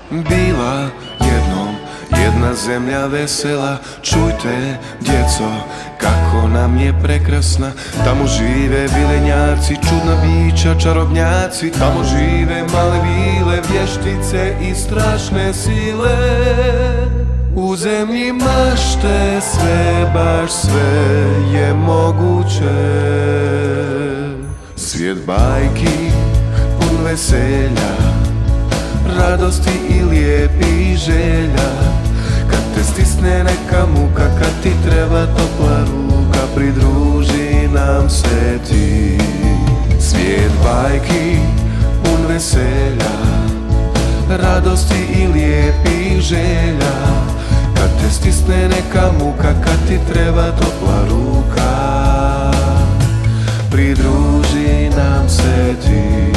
Bila jednom jedna zemlja vesela, čujte djeco kako nam je prekrasna. Tamo žive vilenjaci, čudna bića, čarobnjaci. Tamo žive male vile, vještice i strašne sile. U zemlji mašte sve, baš sve je moguće. Svijet bajki pun veselja, radosti i lijepih želja. Kad te stisne neka muka, kad ti treba topla ruka, pridruži nam se ti. Svijet bajki pun veselja, radosti i lijepih želja. Kad te stisne neka muka, kad ti treba topla ruka, pridruži nam se ti.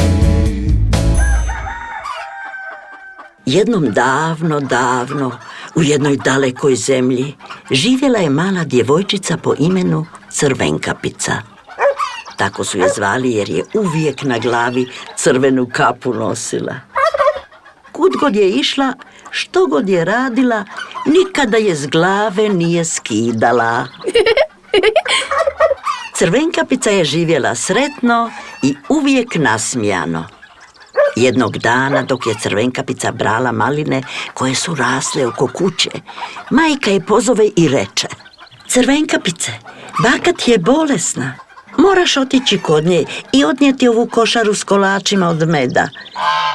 Jednom davno, davno, u jednoj dalekoj zemlji, živjela je mala djevojčica po imenu Crvenkapica. Tako su je zvali jer je uvijek na glavi crvenu kapu nosila. Kud god je išla, što god je radila, nikada je s glave nije skidala. Crvenkapica je živjela sretno i uvijek nasmijano. Jednog dana, dok je Crvenkapica brala maline koje su rasle oko kuće, majka je pozove i reče: Crvenkapice, baka ti je bolesna. Moraš otići kod nje i odnijeti ovu košaru s kolačima od meda.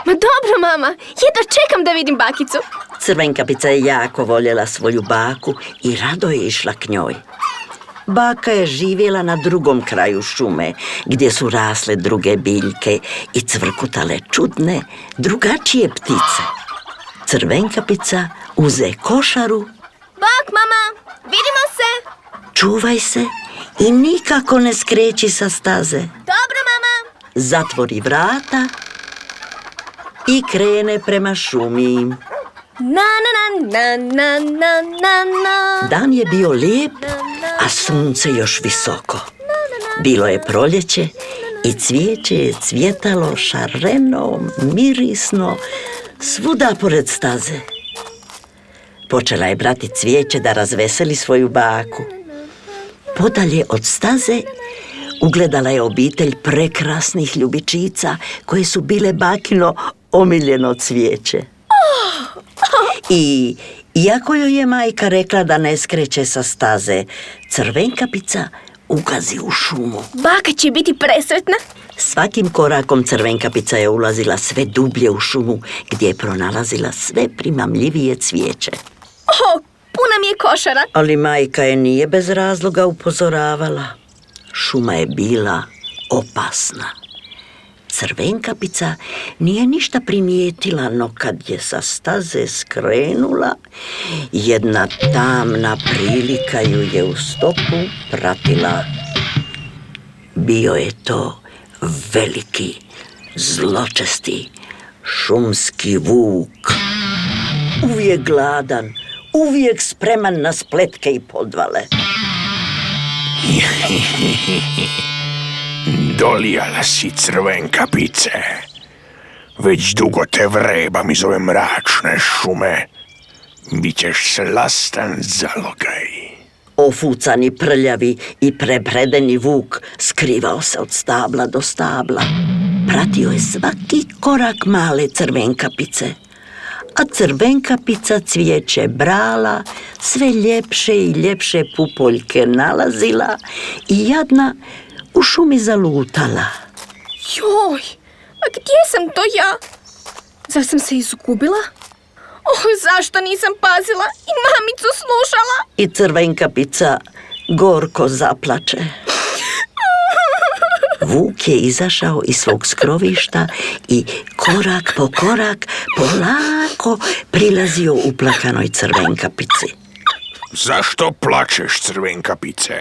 Ma dobro, mama, jedva čekam da vidim bakicu. Crvenkapica je jako voljela svoju baku i rado je išla k njoj. Baka je živjela na drugom kraju šume, gdje su rasle druge biljke i cvrkutale čudne, drugačije ptice. Crvenkapica uze košaru. Bak, mama, vidimo se. Čuvaj se i nikako ne skreći sa staze. Dobro, mama. Zatvori vrata i krene prema šumi. Na, na, na, na, na, na, na. Dan je bio lijep, a sunce još visoko. Bilo je proljeće i cvijeće je cvjetalo šareno, mirisno, svuda pored staze. Počela je brati cvijeće da razveseli svoju baku. Podalje od staze ugledala je obitelj prekrasnih ljubičica koje su bile bakino omiljeno cvijeće. I iako joj je majka rekla da ne skreće sa staze, Crvenkapica ugazi u šumu. Baka će biti presretna. Svakim korakom Crvenkapica je ulazila sve dublje u šumu, gdje je pronalazila sve primamljivije cvijeće. O, puna mi je košara. Ali majka je nije bez razloga upozoravala. Šuma je bila opasna. Crvenkapica nije ništa primijetila, no kad je sa staze skrenula, jedna tamna prilika ju je u stopu pratila. Bio je to veliki, zločesti, šumski vuk. Uvijek gladan, uvijek spreman na spletke i podvale. Dolijala si, Crvenkapice. Već dugo te vrebam iz ove mračne šume. Bićeš slastan zalogaj. Ofucani, prljavi i prepredeni vuk skrivao se od stabla do stabla. Pratio je svaki korak male Crvenkapice. A Crvenkapica cvijeće brala, sve ljepše i ljepše pupoljke nalazila i jadna u šumi zalutala. Joj, a gdje sam to ja? Zar sam se izgubila? Zašto nisam pazila i mamicu slušala? I Crvenkapica gorko zaplače. Vuk je izašao iz svog skrovišta i korak po korak polako prilazio uplakanoj Crvenkapici. Zašto plačeš, Crvenkapice?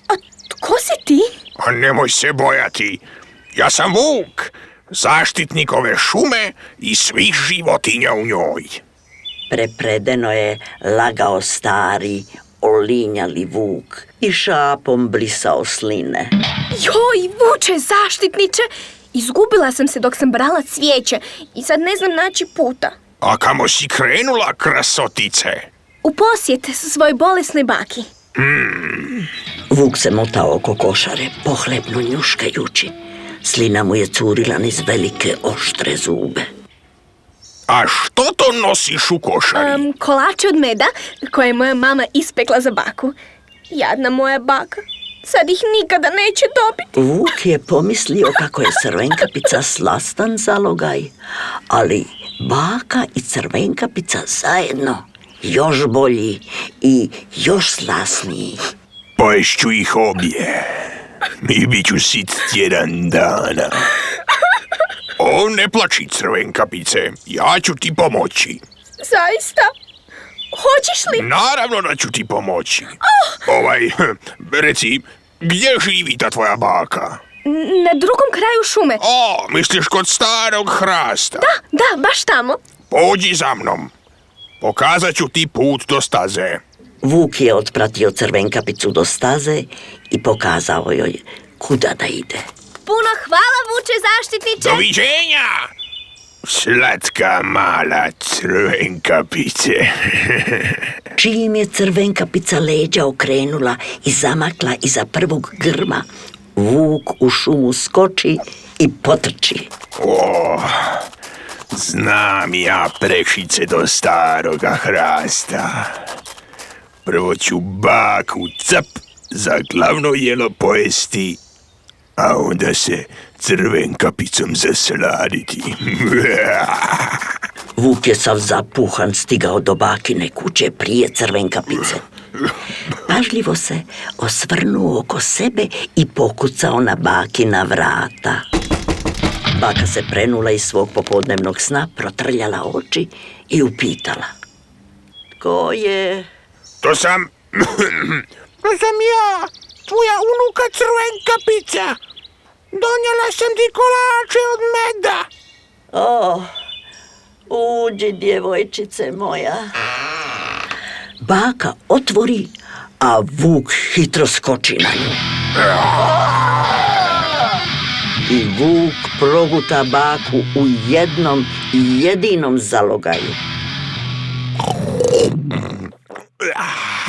A tko si ti? A nemoj se bojati. Ja sam vuk. zaštitnik ove šume i svih životinja u njoj. Prepredeno je lagao stari, olinjali vuk i šapom blisao sline. Joj, vuče zaštitniče, izgubila sam se dok sam brala cvijeće i sad ne znam naći puta. A kamo si krenula, krasotice? U posjet svojoj bolesnoj baki. Vuk se motao oko košare, pohlebno njuškajući. Slina mu je curila niz velike oštre zube. A što to nosiš u košari? Kolače od meda koje je moja mama ispekla za baku. Jadna moja baka, sad ih nikada neće dobiti. Vuk je pomislio kako je Crvenkapica slastan zalogaj, ali baka i Crvenkapica zajedno još bolji i još slasniji. Poješću ih obje i bit ću sit tjedan dana. O, ne plači, Crvenkapice, ja ću ti pomoći. Zaista? Hoćeš li? Naravno da ću ti pomoći. Reci, gdje živi ta tvoja baka? Na drugom kraju šume. O, misliš kod starog hrasta? Da, baš tamo. Pođi za mnom. Pokazat ću ti put do staze. Vuk je otpratio Crvenkapicu do staze i pokazao joj kuda da ide. Puno hvala, vuče zaštitniče. Doviđenja! Slatka mala Crvenkapice. Čim je Crvenkapica leđa okrenula i zamakla iza prvog grma, vuk u šumu skoči i potrči. O, znam ja prešice do staroga hrasta. Prvo ću baku cap za glavno jelo pojesti, a onda se Crvenkapicom zasladiti. Vuk je sav zapuhan stigao do bakine kuće prije Crvenkapice. Pažljivo se osvrnuo oko sebe i pokucao na bakina vrata. Baka se prenula iz svog popodnevnog sna, protrljala oči i upitala. Ko je? To sam ja, tvoja unuka Crvenkapica. Donijela sam ti kolače od meda. O, uđi, djevojčice moja. Baka otvori, a vuk hitro skoči na nju. I vuk proguta baku u jednom i jedinom zalogaju.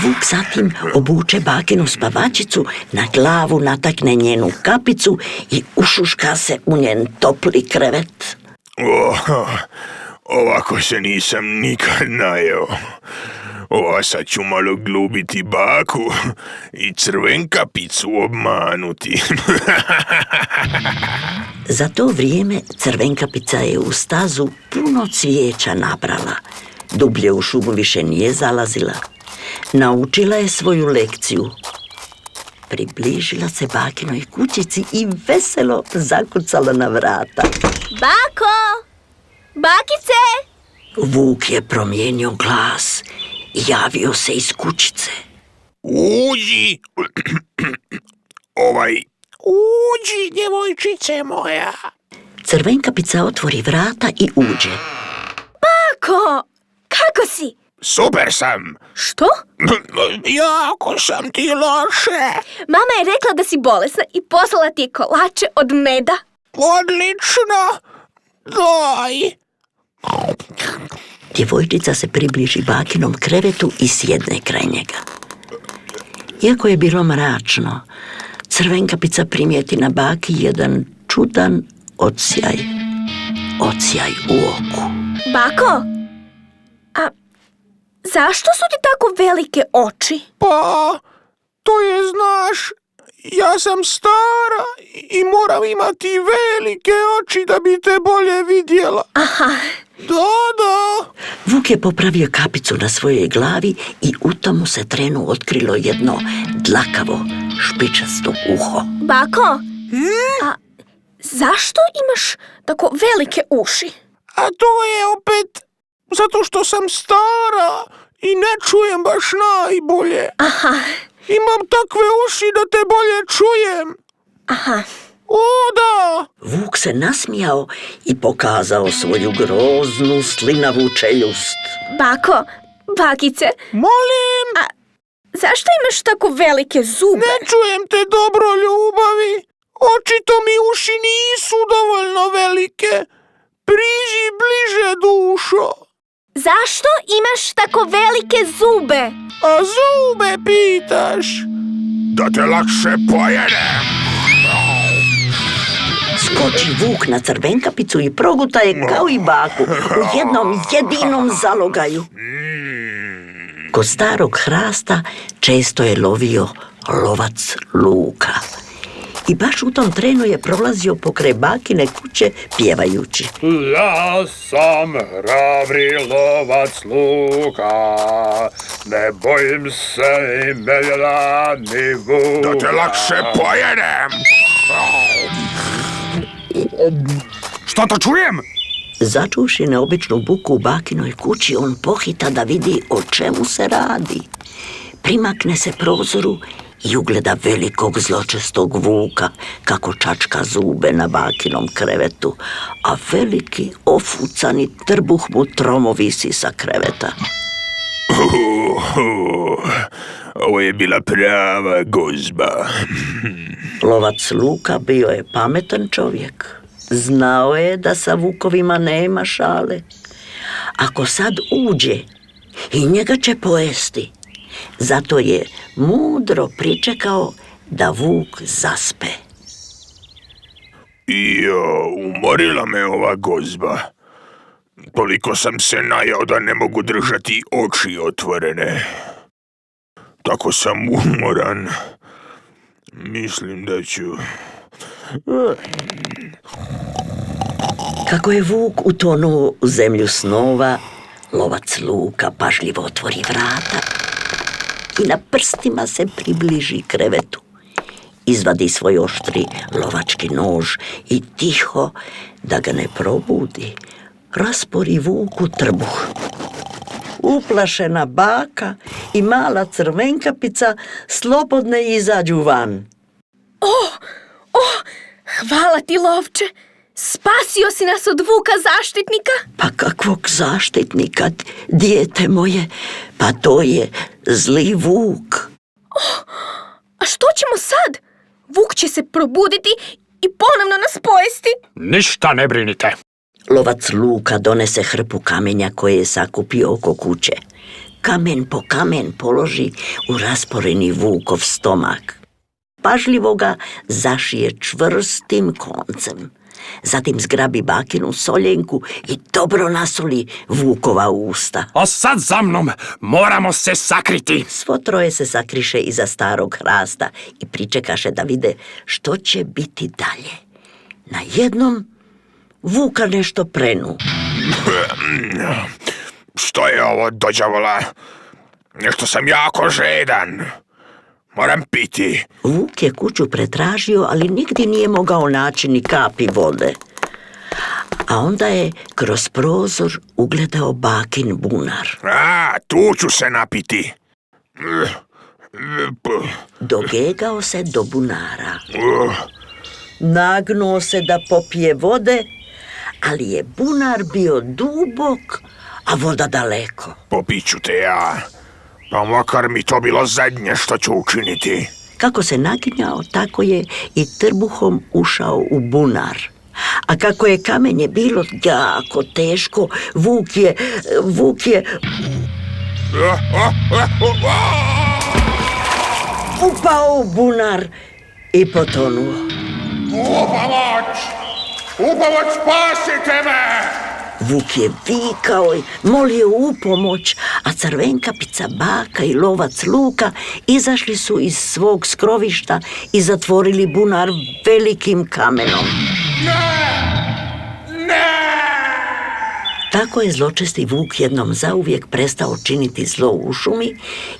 Vuk zatim obuče bakinu spavačicu, na glavu natakne njenu kapicu i ušuška se u njen topli krevet. Ovako se nisam nikad najeo. Sad ću malo glubiti baku i Crvenkapicu obmanuti. Za to vrijeme Crvenkapica je u stazu puno cvijeća nabrala. Dublje u šumu više nije zalazila. Naučila je svoju lekciju. Približila se bakinoj kućici i veselo zakucala na vrata. Bako! Bakice! Vuk je promijenio glas i javio se iz kućice. Uđi! Uđi, djevojčice moja. Crvenkapica otvori vrata i uđe. Bako! Kako si? Super sam. Što? Jako sam ti loše. Mama je rekla da si bolesna i poslala ti je kolače od meda. Odlično. Daj. Djevojčica se približi bakinom krevetu i sjedne kraj njega. Iako je bilo mračno, Crvenkapica primijeti na baki jedan čudan odsjaj. Odsjaj u oku. Bako? A zašto su ti tako velike oči? Pa, to je, znaš, ja sam stara i moram imati velike oči da bi te bolje vidjela. Aha. Da. Vuk je popravio kapicu na svojoj glavi i u tomu se trenu otkrilo jedno dlakavo, špičasto uho. Bako? A zašto imaš tako velike uši? A to je opet zato što sam stara i ne čujem baš najbolje. Aha. Imam takve uši da te bolje čujem. Aha. O da! Vuk se nasmijao i pokazao svoju groznu slinavu čeljust. Bako, bakice, Molim, zašto imaš tako velike zube? ne čujem te dobro, ljubavi. Očito mi uši nisu dovoljno velike. Priđi bliže, dušo. Zašto imaš tako velike zube? A zube pitaš? Da te lakše pojedem. Skoči Vuk na Crvenkapicu i proguta je kao i baku u jednom jedinom zalogaju. Kod starog hrasta često je lovio lovac Luka. I baš u tom trenu je prolazio pokraj bakine kuće pjevajući. Ja sam hrabri lovac Luka, ne bojim se ni medvjeda ni vuka. Da te lakše pojedem. Šta to čujem? Začuši neobičnu buku u bakinoj kući, on pohita da vidi o čemu se radi. Primakne se prozoru i ugleda velikog zločestog Vuka kako čačka zube na bakinom krevetu, a veliki ofucani trbuh mu tromo visi sa kreveta. Ovo je bila prava gozba. Lovac Luka bio je pametan čovjek. Znao je da sa vukovima nema šale. Ako sad uđe, i njega će pojesti. Zato je mudro pričekao da Vuk zaspe. Umorila me ova gozba. Toliko sam se najao da ne mogu držati oči otvorene. Tako sam umoran. Mislim da ću... Kako je Vuk utonuo u zemlju snova, lovac Luka pažljivo otvori vrata i na prstima se približi krevetu. Izvadi svoj oštri lovački nož i tiho, da ga ne probudi, raspori Vuku trbuh. Uplašena baka i mala Crvenkapica slobodne izađu van. Hvala ti, lovče. Spasio si nas od Vuka zaštitnika. Pa kakvog zaštitnika, dijete moje? Pa to je zli Vuk. A što ćemo sad? Vuk će se probuditi i ponovno nas pojesti. Ništa ne brinite. Lovac Luka donese hrpu kamenja koje je sakupio oko kuće. Kamen po kamen položi u rasporeni Vukov stomak. Pažljivo ga zašije čvrstim koncem. Zatim zgrabi bakinu soljenku i dobro nasoli Vukova usta. A sad za mnom, moramo se sakriti. Svo troje se sakriše iza starog hrasta i pričekaše da vide što će biti dalje. Najednom Vuka nešto prenu. Što je ovo, dođavola? Nešto sam jako žedan. Moram piti. Vuk je kuću pretražio, ali nigdje nije mogao naći ni kapi vode. A onda je kroz prozor ugledao bakin bunar. Tu ću se napiti. Dogegao se do bunara. Nagnuo se da popije vode, ali je bunar bio dubok, a voda daleko. Popit ću te ja. Pa makar mi to bilo zadnje što ću učiniti. Kako se naginjao, tako je i trbuhom ušao u bunar. A kako je kamenje bilo jako teško, Vuk je upao u bunar i potonuo. Upomoć, spasite me! Vuk je vikao i molio u pomoć, a Crvenkapica, baka i lovac Luka izašli su iz svog skrovišta i zatvorili bunar velikim kamenom. Tako je zločesti Vuk jednom zauvijek prestao činiti zlo u šumi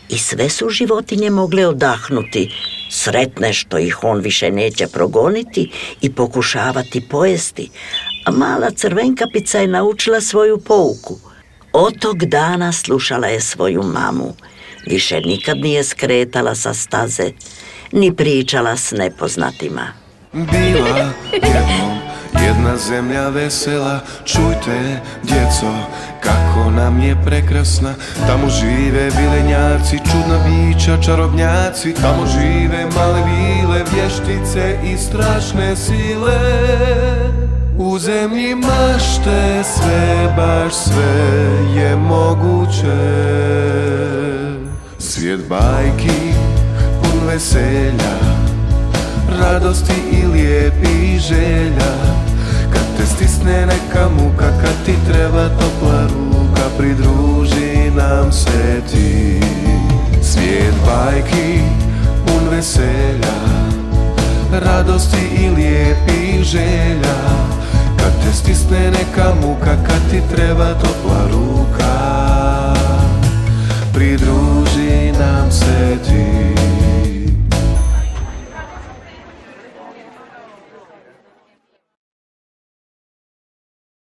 i sve su životinje mogle odahnuti, sretne što ih on više neće progoniti i pokušavati pojesti, a mala Crvenkapica je naučila svoju pouku. Od tog dana slušala je svoju mamu. Više nikad nije skretala sa staze, ni pričala s nepoznatima. Bila jednom jedna zemlja vesela. Čujte, djeco, kako nam je prekrasna. Tamo žive vilenjaci, čudna bića, čarobnjaci. Tamo žive male vile, vještice i strašne sile. U zemlji mašte sve, baš sve je moguće. Svijet bajki pun veselja, radosti i lijepih želja. Kad te stisne neka muka, kad ti treba topla ruka, pridruži nam se ti. Svijet bajki pun veselja, radosti i lijepih želja. Kad te stisne neka muka, kad ti treba topla ruka, pridruži nam se ti.